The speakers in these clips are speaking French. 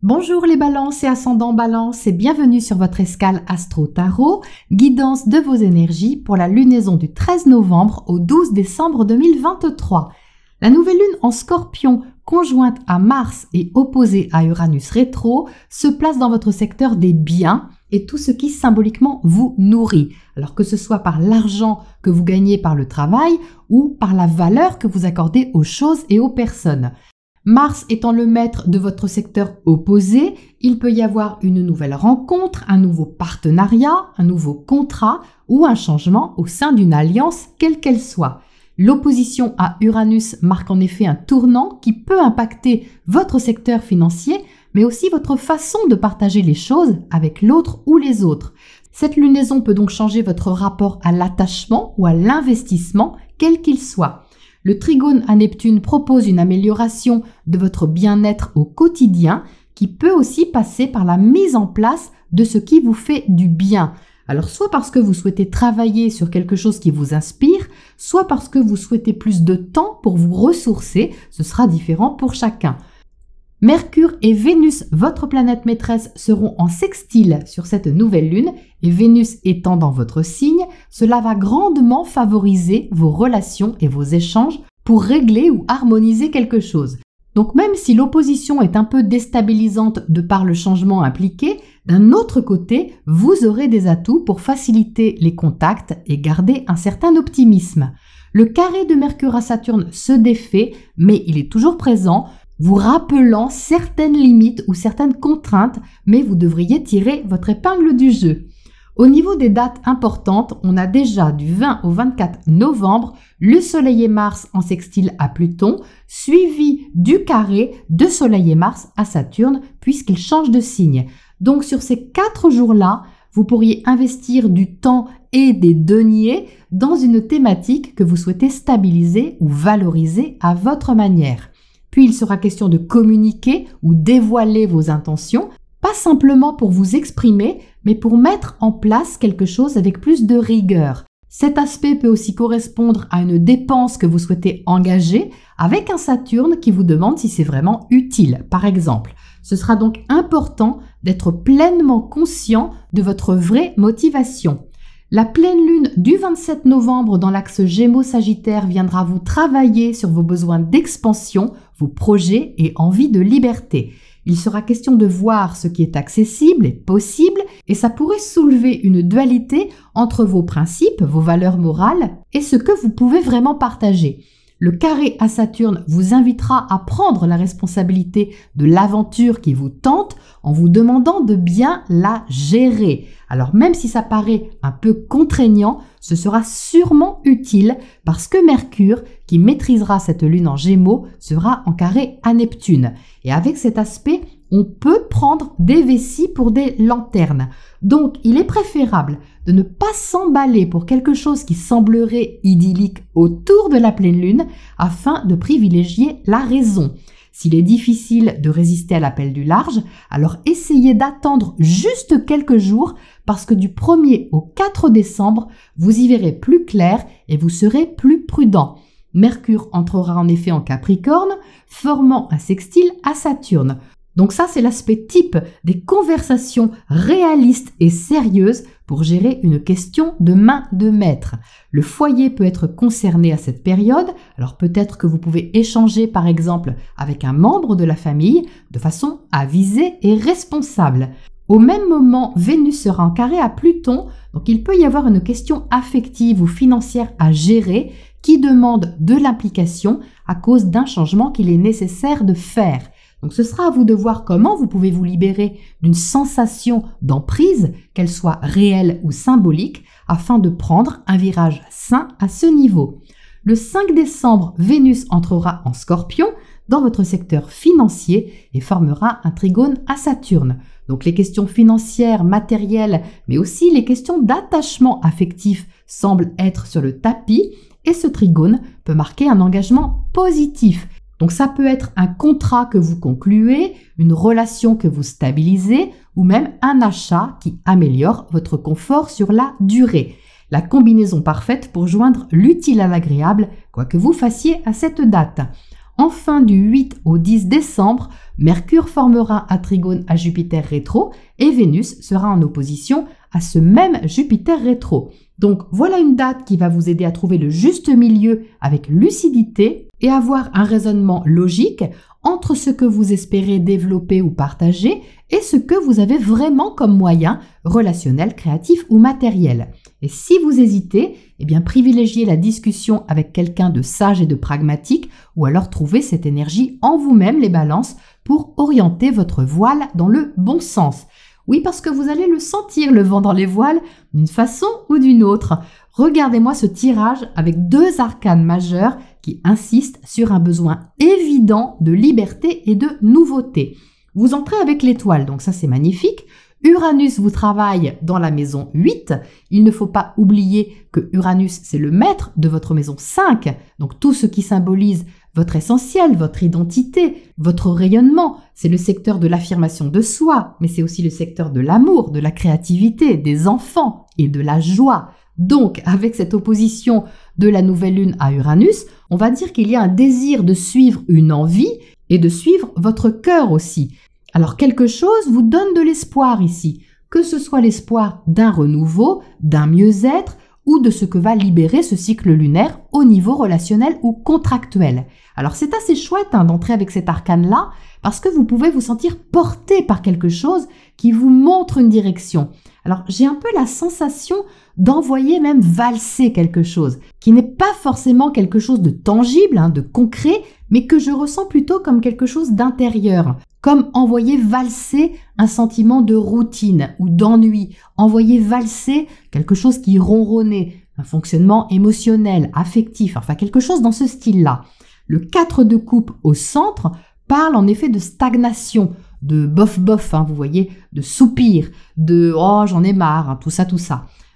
Bonjour les balances et ascendants balance et bienvenue sur votre escale Astro Tarot, guidance de vos énergies pour la lunaison du 13 novembre au 12 décembre 2023. La nouvelle lune en Scorpion, conjointe à Mars et opposée à Uranus rétro, se place dans votre secteur des biens et tout ce qui symboliquement vous nourrit. Alors que ce soit par l'argent que vous gagnez par le travail ou par la valeur que vous accordez aux choses et aux personnes. Mars étant le maître de votre secteur opposé, il peut y avoir une nouvelle rencontre, un nouveau partenariat, un nouveau contrat ou un changement au sein d'une alliance quelle qu'elle soit. L'opposition à Uranus marque en effet un tournant qui peut impacter votre secteur financier, mais aussi votre façon de partager les choses avec l'autre ou les autres. Cette lunaison peut donc changer votre rapport à l'attachement ou à l'investissement, quel qu'il soit. Le trigone à Neptune propose une amélioration de votre bien-être au quotidien qui peut aussi passer par la mise en place de ce qui vous fait du bien. Alors soit parce que vous souhaitez travailler sur quelque chose qui vous inspire, soit parce que vous souhaitez plus de temps pour vous ressourcer, ce sera différent pour chacun. Mercure et Vénus, votre planète maîtresse, seront en sextile sur cette nouvelle lune et Vénus étant dans votre signe, cela va grandement favoriser vos relations et vos échanges pour régler ou harmoniser quelque chose. Donc même si l'opposition est un peu déstabilisante de par le changement impliqué, d'un autre côté, vous aurez des atouts pour faciliter les contacts et garder un certain optimisme. Le carré de Mercure à Saturne se défait, mais il est toujours présent, vous rappelant certaines limites ou certaines contraintes, mais vous devriez tirer votre épingle du jeu. Au niveau des dates importantes, on a déjà du 20 au 24 novembre le Soleil et Mars en sextile à Pluton, suivi du carré de Soleil et Mars à Saturne, puisqu'ils changent de signe. Donc sur ces 4 jours-là, vous pourriez investir du temps et des deniers dans une thématique que vous souhaitez stabiliser ou valoriser à votre manière. Puis il sera question de communiquer ou dévoiler vos intentions, pas simplement pour vous exprimer, mais pour mettre en place quelque chose avec plus de rigueur. Cet aspect peut aussi correspondre à une dépense que vous souhaitez engager avec un Saturne qui vous demande si c'est vraiment utile, par exemple. Ce sera donc important d'être pleinement conscient de votre vraie motivation. La pleine lune du 27 novembre dans l'axe Gémeaux-Sagittaire viendra vous travailler sur vos besoins d'expansion, vos projets et envies de liberté. Il sera question de voir ce qui est accessible et possible et ça pourrait soulever une dualité entre vos principes, vos valeurs morales et ce que vous pouvez vraiment partager. Le carré à Saturne vous invitera à prendre la responsabilité de l'aventure qui vous tente en vous demandant de bien la gérer. Alors même si ça paraît un peu contraignant, ce sera sûrement utile parce que Mercure, qui maîtrisera cette lune en Gémeaux, sera en carré à Neptune. Et avec cet aspect, on peut prendre des vessies pour des lanternes. Donc, il est préférable de ne pas s'emballer pour quelque chose qui semblerait idyllique autour de la pleine lune afin de privilégier la raison. S'il est difficile de résister à l'appel du large, alors essayez d'attendre juste quelques jours parce que du 1er au 4 décembre, vous y verrez plus clair et vous serez plus prudent. Mercure entrera en effet en Capricorne, formant un sextile à Saturne. Donc ça, c'est l'aspect type des conversations réalistes et sérieuses pour gérer une question de main de maître. Le foyer peut être concerné à cette période, alors peut-être que vous pouvez échanger par exemple avec un membre de la famille de façon avisée et responsable. Au même moment, Vénus sera en carré à Pluton, donc il peut y avoir une question affective ou financière à gérer qui demande de l'implication à cause d'un changement qu'il est nécessaire de faire. Donc ce sera à vous de voir comment vous pouvez vous libérer d'une sensation d'emprise, qu'elle soit réelle ou symbolique, afin de prendre un virage sain à ce niveau. Le 5 décembre, Vénus entrera en Scorpion dans votre secteur financier et formera un trigone à Saturne. Donc les questions financières, matérielles, mais aussi les questions d'attachement affectif semblent être sur le tapis et ce trigone peut marquer un engagement positif. Donc ça peut être un contrat que vous concluez, une relation que vous stabilisez ou même un achat qui améliore votre confort sur la durée. La combinaison parfaite pour joindre l'utile à l'agréable, quoi que vous fassiez à cette date. Enfin, du 8 au 10 décembre, Mercure formera un trigone à Jupiter rétro et Vénus sera en opposition à ce même Jupiter rétro. Donc voilà une date qui va vous aider à trouver le juste milieu avec lucidité et avoir un raisonnement logique entre ce que vous espérez développer ou partager et ce que vous avez vraiment comme moyen relationnel, créatif ou matériel. Et si vous hésitez, eh bien privilégiez la discussion avec quelqu'un de sage et de pragmatique ou alors trouvez cette énergie en vous-même, les balances, pour orienter votre voile dans le bon sens. Oui, parce que vous allez le sentir, le vent dans les voiles, d'une façon ou d'une autre. Regardez-moi ce tirage avec 2 arcanes majeurs qui insistent sur un besoin évident de liberté et de nouveauté. Vous entrez avec l'étoile, donc ça c'est magnifique. Uranus vous travaille dans la maison 8. Il ne faut pas oublier que Uranus, c'est le maître de votre maison 5. Donc tout ce qui symbolise votre essentiel, votre identité, votre rayonnement. C'est le secteur de l'affirmation de soi, mais c'est aussi le secteur de l'amour, de la créativité, des enfants et de la joie. Donc, avec cette opposition de la nouvelle lune à Uranus, on va dire qu'il y a un désir de suivre une envie et de suivre votre cœur aussi. Alors, quelque chose vous donne de l'espoir ici, que ce soit l'espoir d'un renouveau, d'un mieux-être ou de ce que va libérer ce cycle lunaire au niveau relationnel ou contractuel. Alors, c'est assez chouette d'entrer avec cet arcane-là parce que vous pouvez vous sentir porté par quelque chose qui vous montre une direction. Alors, j'ai un peu la sensation d'envoyer même valser quelque chose, qui n'est pas forcément quelque chose de tangible, de concret, mais que je ressens plutôt comme quelque chose d'intérieur, comme envoyer valser un sentiment de routine ou d'ennui, envoyer valser quelque chose qui ronronnait, un fonctionnement émotionnel, affectif, enfin quelque chose dans ce style-là. Le 4 de coupe au centre parle en effet de stagnation, de bof-bof, vous voyez, de soupir, de « oh, j'en ai marre », tout ça.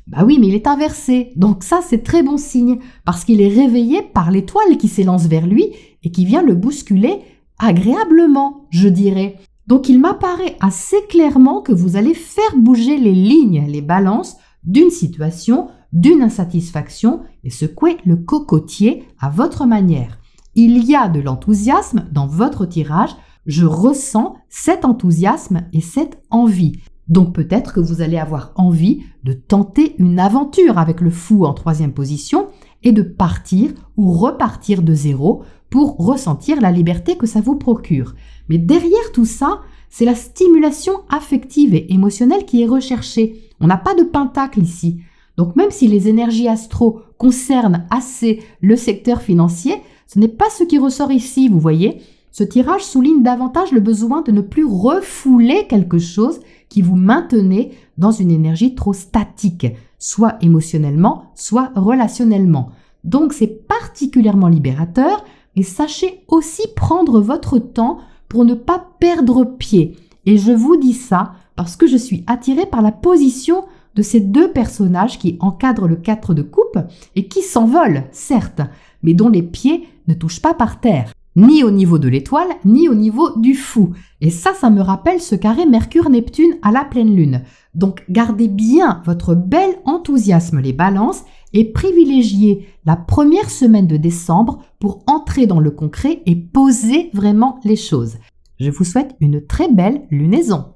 Bah oui, mais il est inversé, donc ça c'est très bon signe, parce qu'il est réveillé par l'étoile qui s'élance vers lui et qui vient le bousculer agréablement, je dirais. Donc il m'apparaît assez clairement que vous allez faire bouger les lignes, les balances d'une situation, d'une insatisfaction et secouer le cocotier à votre manière. Il y a de l'enthousiasme dans votre tirage. Je ressens cet enthousiasme et cette envie. Donc peut-être que vous allez avoir envie de tenter une aventure avec le fou en 3e position et de partir ou repartir de zéro pour ressentir la liberté que ça vous procure. Mais derrière tout ça, c'est la stimulation affective et émotionnelle qui est recherchée. On n'a pas de pentacle ici. Donc même si les énergies astro concernent assez le secteur financier, ce n'est pas ce qui ressort ici, vous voyez. Ce tirage souligne davantage le besoin de ne plus refouler quelque chose qui vous maintenait dans une énergie trop statique, soit émotionnellement, soit relationnellement. Donc c'est particulièrement libérateur, mais sachez aussi prendre votre temps pour ne pas perdre pied. Et je vous dis ça parce que je suis attirée par la position de ces 2 personnages qui encadrent le 4 de coupe et qui s'envolent, certes, mais dont les pieds ne touchent pas par terre. Ni au niveau de l'étoile, ni au niveau du fou. Et ça me rappelle ce carré Mercure-Neptune à la pleine lune. Donc gardez bien votre bel enthousiasme les balances et privilégiez la première semaine de décembre pour entrer dans le concret et poser vraiment les choses. Je vous souhaite une très belle lunaison.